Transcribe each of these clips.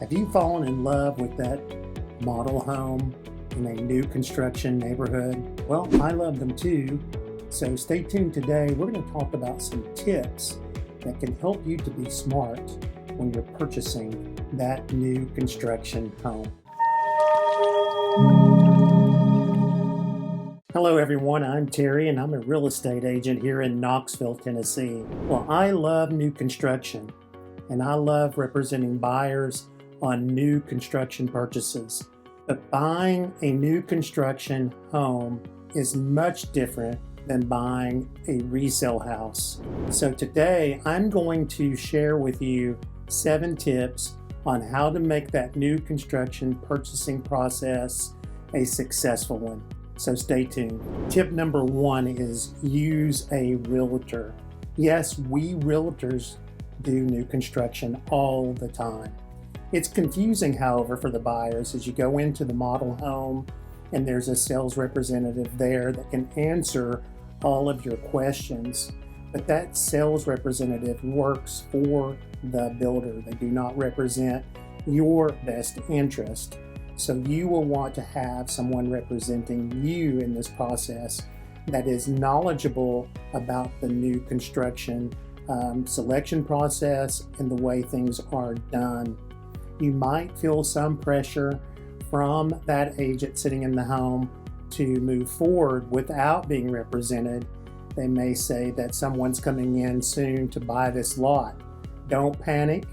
Have you fallen in love with that model home in a new construction neighborhood? Well, I love them too. So stay tuned today. We're going to talk about some tips that can help you to be smart when you're purchasing that new construction home. Hello everyone, I'm Terry and I'm a real estate agent here in Knoxville, Tennessee. Well, I love new construction and I love representing buyers on new construction purchases. But buying a new construction home is much different than buying a resale house. So today I'm going to share with you 7 tips on how to make that new construction purchasing process a successful one. So stay tuned. Tip number 1 is use a realtor. Yes, we realtors do new construction all the time. It's confusing, however, for the buyers as you go into the model home and there's a sales representative there that can answer all of your questions. But that sales representative works for the builder. They do not represent your best interest. So you will want to have someone representing you in this process that is knowledgeable about the new construction selection process and the way things are done. You might feel some pressure from that agent sitting in the home to move forward without being represented. They may say that someone's coming in soon to buy this lot. Don't panic,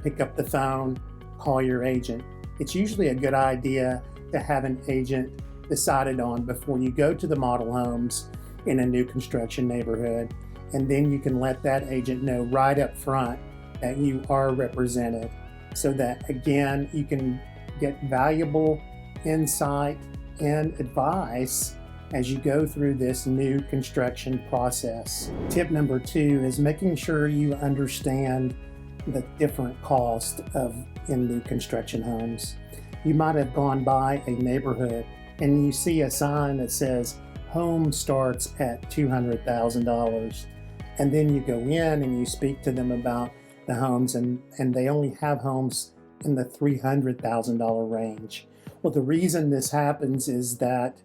pick up the phone, call your agent. It's usually a good idea to have an agent decided on before you go to the model homes in a new construction neighborhood, and then you can let that agent know right up front that you are represented, so that again you can get valuable insight and advice as you go through this new construction process. Tip number 2 is making sure you understand the different costs in new construction homes. You might have gone by a neighborhood and you see a sign that says home starts at $200,000, and then you go in and you speak to them about the homes and they only have homes in the $300,000 range. Well, the reason this happens is that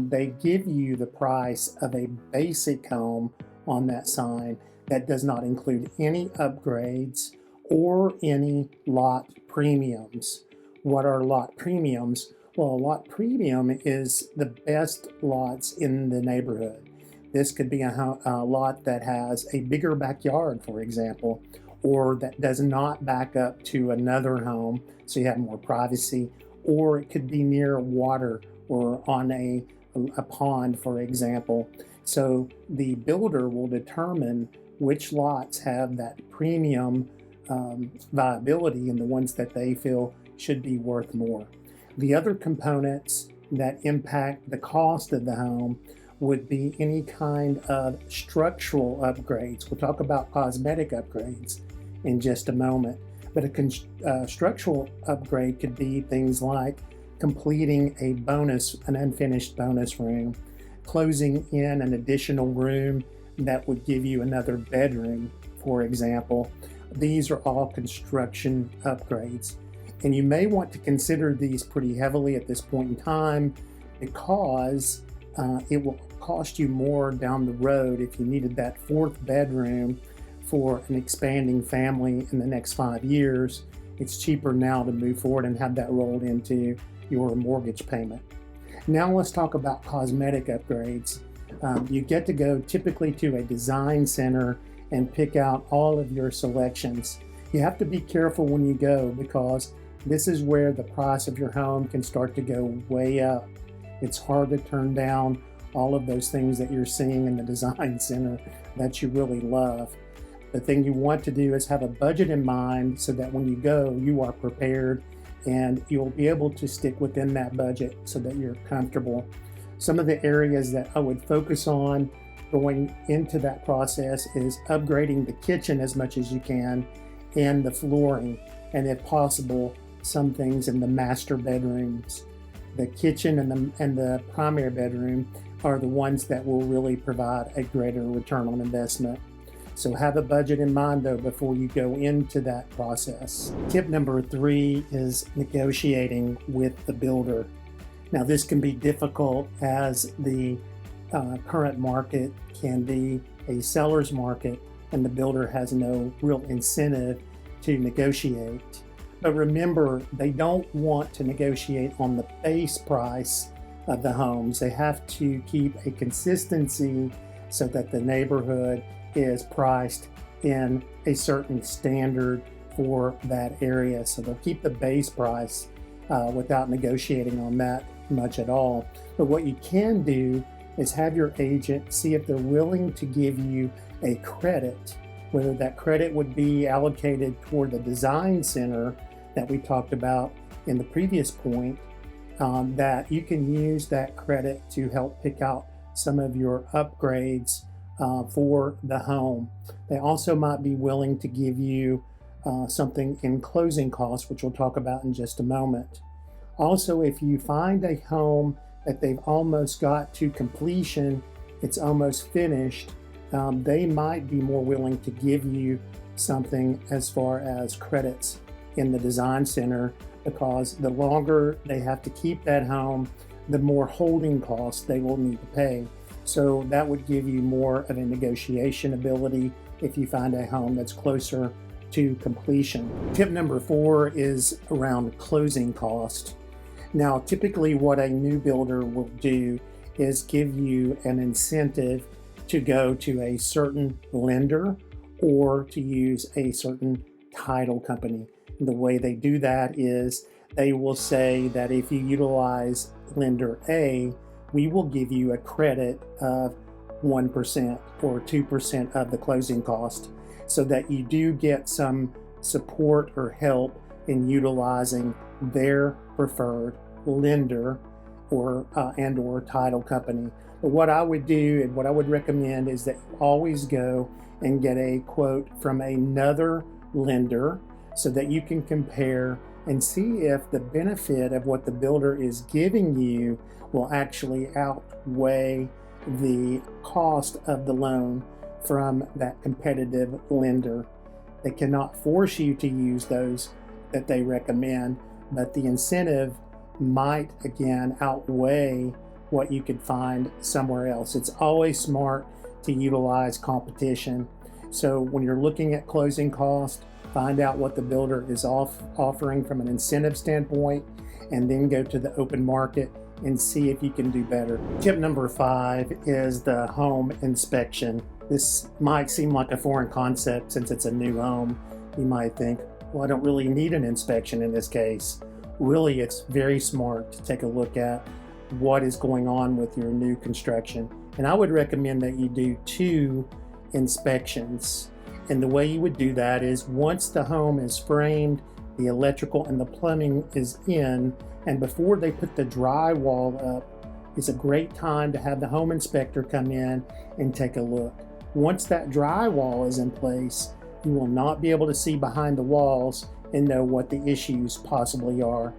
they give you the price of a basic home on that sign that does not include any upgrades or any lot premiums. What are lot premiums? Well, a lot premium is the best lots in the neighborhood. This could be a lot that has a bigger backyard, for example, or that does not back up to another home, so you have more privacy, or it could be near water or on a pond, for example. So the builder will determine which lots have that premium viability and the ones that they feel should be worth more. The other components that impact the cost of the home would be any kind of structural upgrades. We'll talk about cosmetic upgrades in just a moment, but a structural upgrade could be things like completing an unfinished bonus room, closing in an additional room that would give you another bedroom, for example. These are all construction upgrades. And you may want to consider these pretty heavily at this point in time because it will cost you more down the road if you needed that 4th bedroom for an expanding family in the next 5 years. It's cheaper now to move forward and have that rolled into your mortgage payment. Now let's talk about cosmetic upgrades. You get to go typically to a design center and pick out all of your selections. You have to be careful when you go because this is where the price of your home can start to go way up. It's hard to turn down all of those things that you're seeing in the design center that you really love. The thing you want to do is have a budget in mind so that when you go, you are prepared and you'll be able to stick within that budget so that you're comfortable. Some of the areas that I would focus on going into that process is upgrading the kitchen as much as you can and the flooring, and if possible, some things in the master bedrooms. The kitchen and the primary bedroom are the ones that will really provide a greater return on investment. So have a budget in mind though before you go into that process. Tip number 3 is negotiating with the builder. Now this can be difficult as the current market can be a seller's market and the builder has no real incentive to negotiate. But remember, they don't want to negotiate on the base price of the homes. They have to keep a consistency so that the neighborhood is priced in a certain standard for that area. So they'll keep the base price without negotiating on that much at all. But what you can do is have your agent see if they're willing to give you a credit, whether that credit would be allocated toward the design center that we talked about in the previous point, that you can use that credit to help pick out some of your upgrades for the home. They also might be willing to give you something in closing costs, which we'll talk about in just a moment. Also, if you find a home that they've almost got to completion, it's almost finished, they might be more willing to give you something as far as credits in the design center, because the longer they have to keep that home, the more holding costs they will need to pay. So that would give you more of a negotiation ability if you find a home that's closer to completion. Tip number 4 is around closing cost. Now, typically what a new builder will do is give you an incentive to go to a certain lender or to use a certain title company. The way they do that is they will say that if you utilize lender A, we will give you a credit of 1% or 2% of the closing cost, so that you do get some support or help in utilizing their preferred lender or title company. But what I would do and what I would recommend is that you always go and get a quote from another lender so that you can compare and see if the benefit of what the builder is giving you will actually outweigh the cost of the loan from that competitive lender. They cannot force you to use those that they recommend, but the incentive might again outweigh what you could find somewhere else. It's always smart to utilize competition. So when you're looking at closing cost, find out what the builder is offering from an incentive standpoint, and then go to the open market and see if you can do better. Tip number 5 is the home inspection. This might seem like a foreign concept since it's a new home. You might think, well, I don't really need an inspection in this case. Really, it's very smart to take a look at what is going on with your new construction. And I would recommend that you do 2 inspections. And the way you would do that is once the home is framed, the electrical and the plumbing is in, and before they put the drywall up, it's a great time to have the home inspector come in and take a look. Once that drywall is in place, you will not be able to see behind the walls and know what the issues possibly are.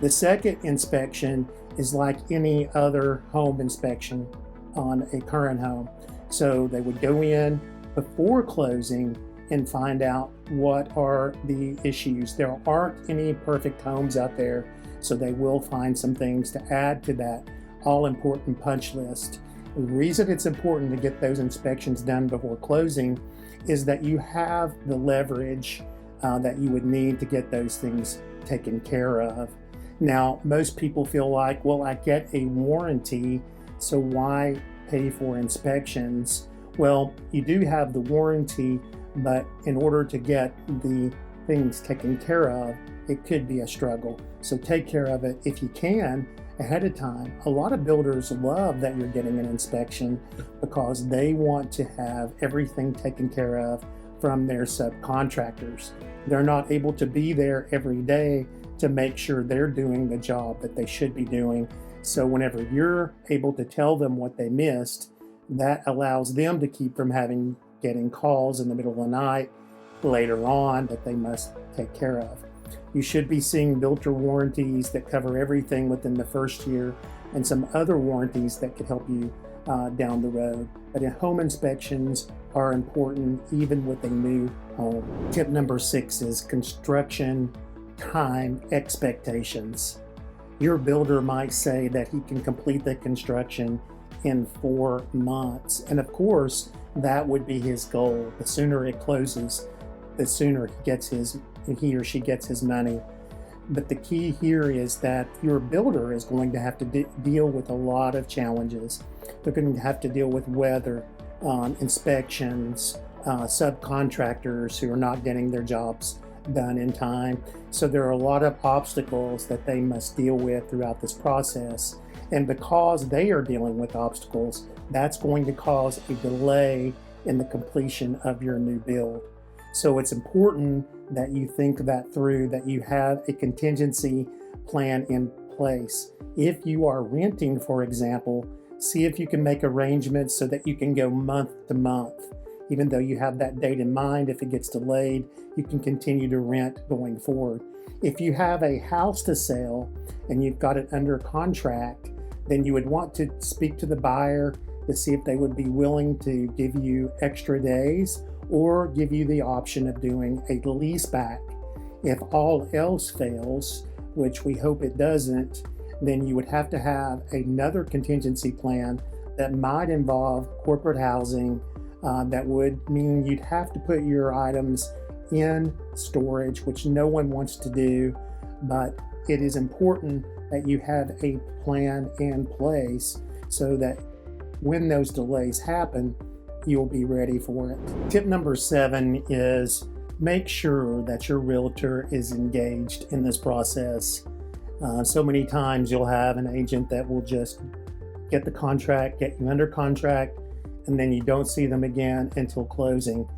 The second inspection is like any other home inspection on a current home. So they would go in before closing and find out what are the issues. There aren't any perfect homes out there, so they will find some things to add to that all-important punch list. The reason it's important to get those inspections done before closing is that you have the leverage that you would need to get those things taken care of. Now, most people feel like, well, I get a warranty, so why pay for inspections? Well, you do have the warranty, but in order to get the things taken care of, it could be a struggle. So take care of it if you can ahead of time. A lot of builders love that you're getting an inspection because they want to have everything taken care of from their subcontractors. They're not able to be there every day to make sure they're doing the job that they should be doing. So whenever you're able to tell them what they missed, that allows them to keep from getting calls in the middle of the night later on that they must take care of. You should be seeing builder warranties that cover everything within the first year, and some other warranties that could help you down the road. But home inspections are important even with a new home. Tip number 6 is construction time expectations. Your builder might say that he can complete the construction in 4 months. And of course, that would be his goal. The sooner it closes, the sooner he or she gets his money. But the key here is that your builder is going to have to deal with a lot of challenges. They're going to have to deal with weather, inspections, subcontractors who are not getting their jobs done in time. So there are a lot of obstacles that they must deal with throughout this process. And because they are dealing with obstacles, that's going to cause a delay in the completion of your new build. So it's important that you think that through, that you have a contingency plan in place. If you are renting, for example, see if you can make arrangements so that you can go month to month. Even though you have that date in mind, if it gets delayed, you can continue to rent going forward. If you have a house to sell and you've got it under contract, then you would want to speak to the buyer to see if they would be willing to give you extra days or give you the option of doing a lease back. If all else fails, which we hope it doesn't, then you would have to have another contingency plan that might involve corporate housing. That would mean you'd have to put your items in storage, which no one wants to do, but it is important that you have a plan in place so that when those delays happen, you'll be ready for it. Tip number 7 is make sure that your realtor is engaged in this process. So many times you'll have an agent that will just get the contract, get you under contract, and then you don't see them again until closing.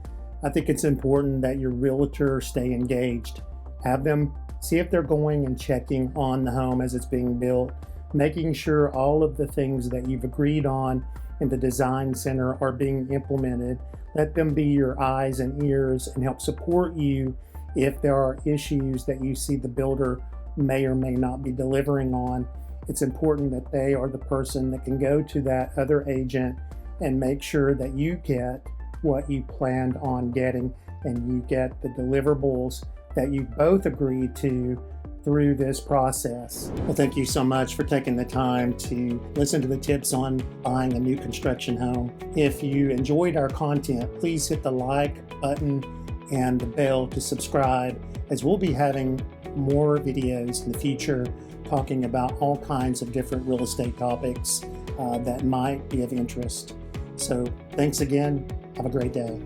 I think it's important that your realtor stay engaged. Have them see if they're going and checking on the home as it's being built, making sure all of the things that you've agreed on in the design center are being implemented. Let them be your eyes and ears and help support you if there are issues that you see the builder may or may not be delivering on. It's important that they are the person that can go to that other agent and make sure that you get what you planned on getting and you get the deliverables that you both agreed to through this process. Well, thank you so much for taking the time to listen to the tips on buying a new construction home. If you enjoyed our content, please hit the like button and the bell to subscribe, as we'll be having more videos in the future talking about all kinds of different real estate topics that might be of interest. So thanks again. Have a great day.